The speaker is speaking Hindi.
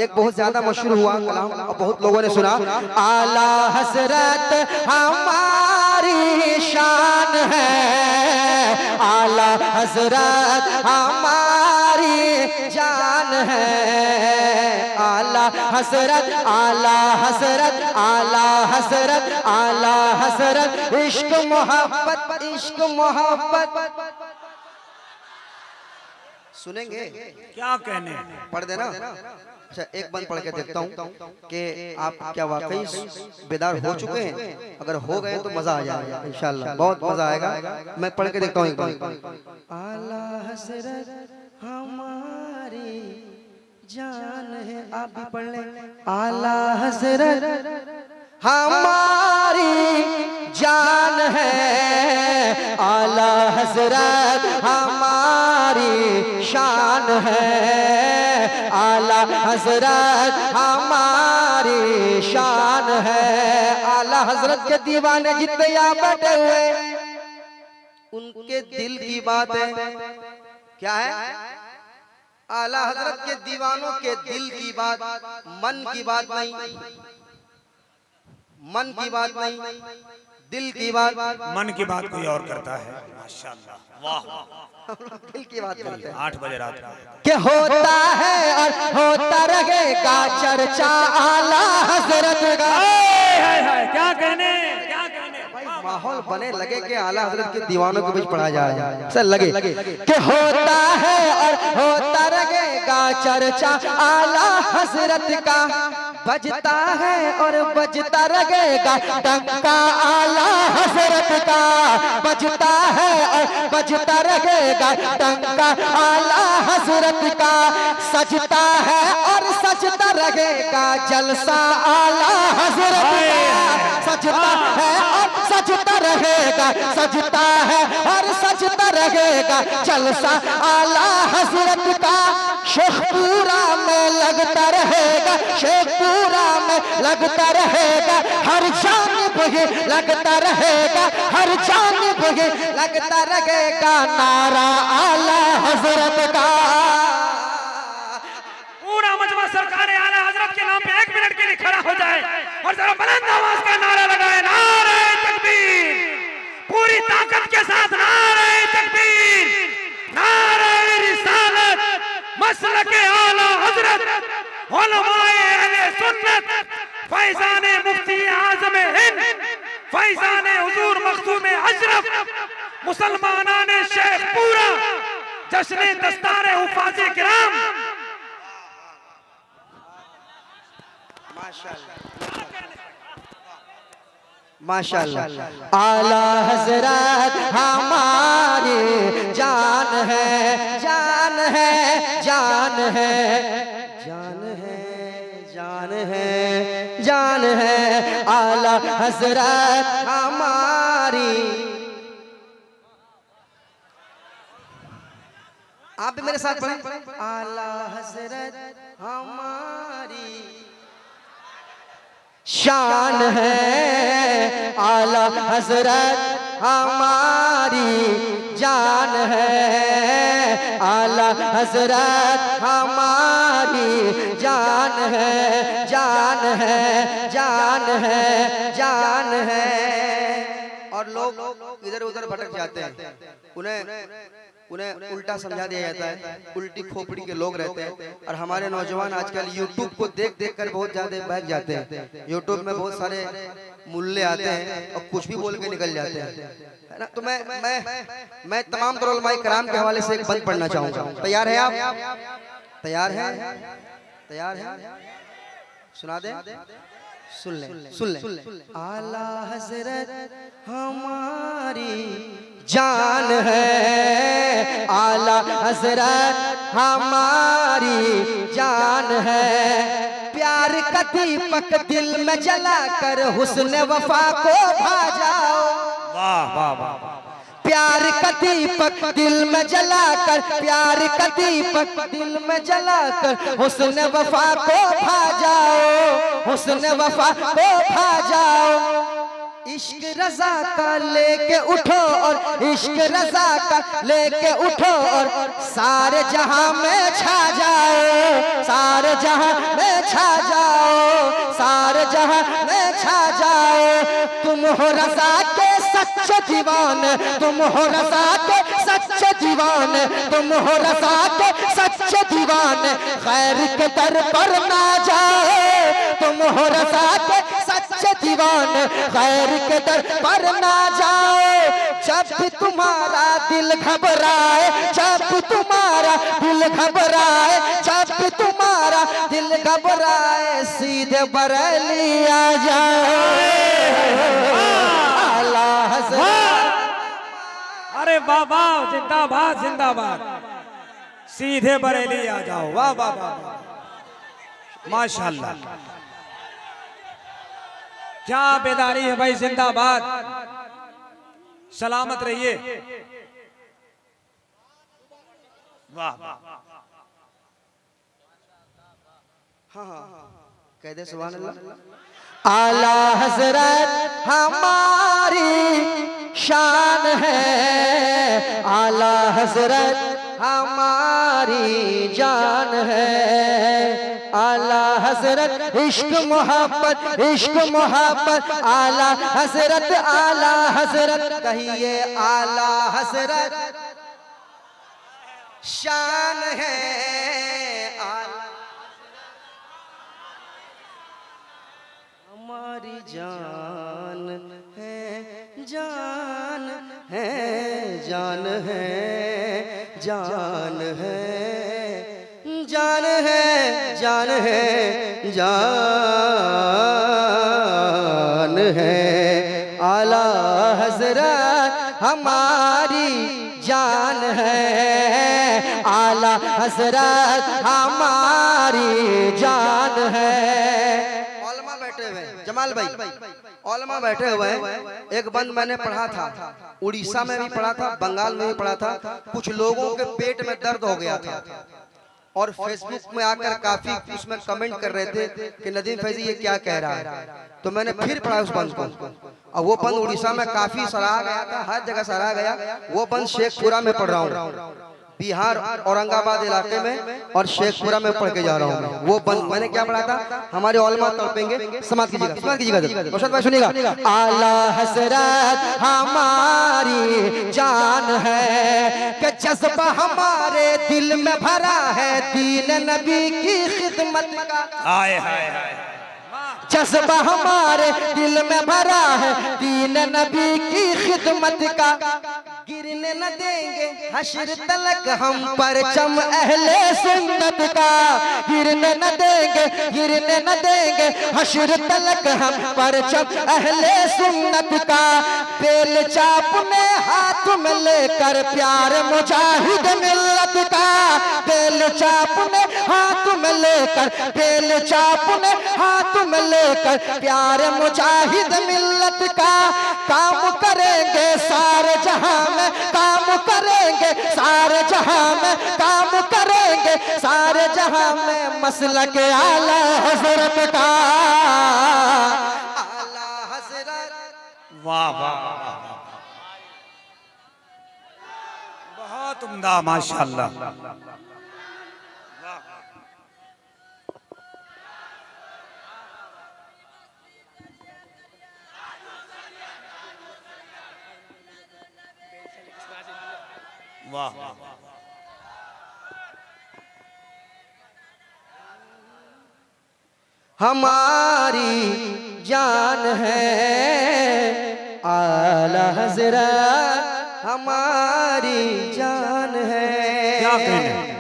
एक बहुत ज्यादा मशहूर हुआ कलाम और बहुत लोगों ने सुना। आला हजरत हमारी शान है, आला हजरत हमारी जान है, आला हजरत आला हजरत आला हजरत आला हजरत, इश्क मोहब्बत इश्क मोहब्बत। सुनेंगे क्या कहने, पढ़ देना। अच्छा एक बंद पढ़ के देखता हूँ कि आप क्या वाकई बेदार हो चुके हैं। अगर हो गए तो मजा आ जाएगा इंशाल्लाह, बहुत मजा आएगा। मैं पढ़ के देखता हूँ एक बार। आला हजरत हमारी जान है, आप भी पढ़ लें। आला हजरत हमारी जान है, आला हजरत हमारी शान है, आला हजरत हमारी शान है। आला हजरत के दीवाने जितने यहाँ बैठे हुए, उनके दिल की बात है। क्या है? आला हजरत के दीवानों के दिल की बात, मन की बात नहीं, मन की बात नहीं, दिल की बात। मन की बात कोई और करता है। माशाल्लाह, वाह, दिल की बात करते हैं। 8 बजे रात को क्या होता है और होता रहेगा चर्चा आला हजरत का। क्या कहने, क्या कहने। माहौल बने लगे कि आला हजरत के दीवानों के बीच पढ़ा जा रहा है, सर लगे कि होता है और होता रहेगा चर्चा आला हजरत का, बजता है और बजता रहेगा डंका आला हजरत का, बजता है और बजता रहेगा डंका आला हजरत का, सजता है और सजता रहेगा जलसा आला हजरत का, सजता है और सजता रहेगा, सजता है और सजता रहेगा जलसा आला हजरत का। शेखपुरा में लगता रहेगा, शेखपुरा में लगता रहेगा, हर जानिब ही लगता रहेगा, हर जानिब ही लगता रहेगा नारा आला हजरत का। पूरा मजमा सरकार आला हजरत के नाम पे 1 मिनट के लिए खड़ा हो जाए और जरा बुलंद आवाज का नारा लगाए, नारे तकबीर, पूरी ताकत के साथ नारे तकबीर, नारे रिसालत, मसलके आला हजरत, उलमाए अहले सुन्नत, फैजाने मुफ्ती आज़म हिंद, फैजाने हुजूर मखदूम अशरफ, मुसलमानाने शेखपुरा, जश्न दस्तारे हुफाज़े किराम। माशाअल्लाह। आला हजरत हमारी जान है, जान है, जान है, जान है, जान है, जान है, आला हजरत हमारी। आप भी मेरे साथ पढ़ें। आला हजरत हमारी शान है, आला हजरत हमारी जान है, आला हजरत हमारी जान है, जान है, जान है, जान है। और लोग इधर उधर भटक जाते हैं, उन्हें उल्टा समझा दिया जाता है, उल्टी खोपड़ी के लोग रहते हैं। और हमारे नौजवान आजकल YouTube को देख देख कर बहुत ज्यादा बहक जाते हैं। YouTube में बहुत सारे मुल्ले आते हैं और कुछ भी बोल के निकल जाते हैं, है ना। तो मैं तमाम तर उलमाए किराम के हवाले से एक बंद पढ़ना चाहूंगा। तैयार है आप? तैयार है? तैयार है? सुना दे, सुन ले, सुन ले। आला हजरत हमारी जान है, आला हजरत हमारी जान है, प्यार का दीपक दिल में जला कर हुस्न वफा को भा जाओ। वाह वाह वाह। प्यार का दीपक दिल में जलाकर, प्यार का दीपक दिल में जलाकर हुस्न वफा को भा जाओ, हुस्न वफा को भा जाओ। इश्क रजा का लेके उठो और इश्क रजा का लेके उठो और सारे जहां में छा जाओ, सारे जहां में छा जाओ, सारे जहां में छा जाओ। तुम हो रजा के सच्चे दीवाने, तुम हो रजा के सच्चे दीवाने, तुम हो रजा के सच्चे दीवाने। खैर के दर पर ना जाओ, तुम हो रजा के सच्चे दीवाने, खैर के दर पर ना जाओ। जब भी तुम्हारा दिल घबराए, जब भी तुम्हारा दिल घबराए, जब भी तुम्हारा दिल घबराए, सीधे बरेली आ जाओ। आला हज़रत। अरे वाह वाह, जिंदाबाद जिंदाबाद, सीधे बरेली आ जाओ। वाह वाह वाह, माशाल्लाह, क्या बेदारी है भाई, जिंदाबाद, सलामत रहिए। वाह वाह, कह दे सुभान अल्लाह। आला हज़रत हमारी शान है, आला हज़रत हमारी जान है। आला हज़रत इश्क मोहब्बत, इश्क मोहब्बत, आला हज़रत, आला हज़रत। कहिए आला हज़रत शान है, आला हमारी जान है, जान है, जान है, जान है, जान है, जान है, जान है। आला हज़रत हमारी जान है, आला हज़रत हमारी जान है। औलमा बैठे हुए हैं, जमाल भाई, औलमा बैठे हुए हैं। एक बंद मैंने पढ़ा था, उड़ीसा में भी पढ़ा था, बंगाल में भी पढ़ा था। कुछ लोगों के पेट में दर्द हो गया था और फेसबुक में आकर काफी उसमें कमेंट कर रहे थे कि नदीम फैजी ये क्या कह रहा है। तो मैंने फिर पढ़ा उस बंद को, और वो बंद उड़ीसा में काफी सराहा गया था, हर जगह सराहा गया। वो बंद शेखपुरा में पढ़ रहा हूँ, बिहार औरंगाबाद इलाके में, और शेखपुरा में पढ़ के जा रहा हूँ मैं। वो बंद मैंने क्या पढ़ा था, हमारे औलमा तड़पेंगे, समाज कीजिएगा, समाज कीजिएगा, मुर्शद भाई सुनिएगा। आला हज़रत हमारी जान है कि जज्बा हमारे दिल में भरा है दीन नबी की खिदमत का। हाय हाय हाय, जज्बा हमारे दिल में भरा है दीन नबी की खिदमत का। गिरने न देंगे हश्र तलक हम परचम अहले सुन्नत का। गिरने न देंगे, गिरने न देंगे हश्र तलक हम परचम अहले सुन्नत का। बेल चाप में हाथ में लेकर प्यार मुजाहिद मिल्लत का। बेल चाप में हाथ में लेकर, बेल चाप में हाथ में लेकर प्यार मुजाहिद मिल्लत का। काम करेंगे सारे जहां में, काम करेंगे सारे जहां में, काम करेंगे सारे जहां में मसलक आला हज़रत का। आला हज़रत, वाह वाह, बहुत उम्दा, माशाल्लाह। वाह, हमारी जान है, आला हज़रत हमारी जान है। क्या कहने।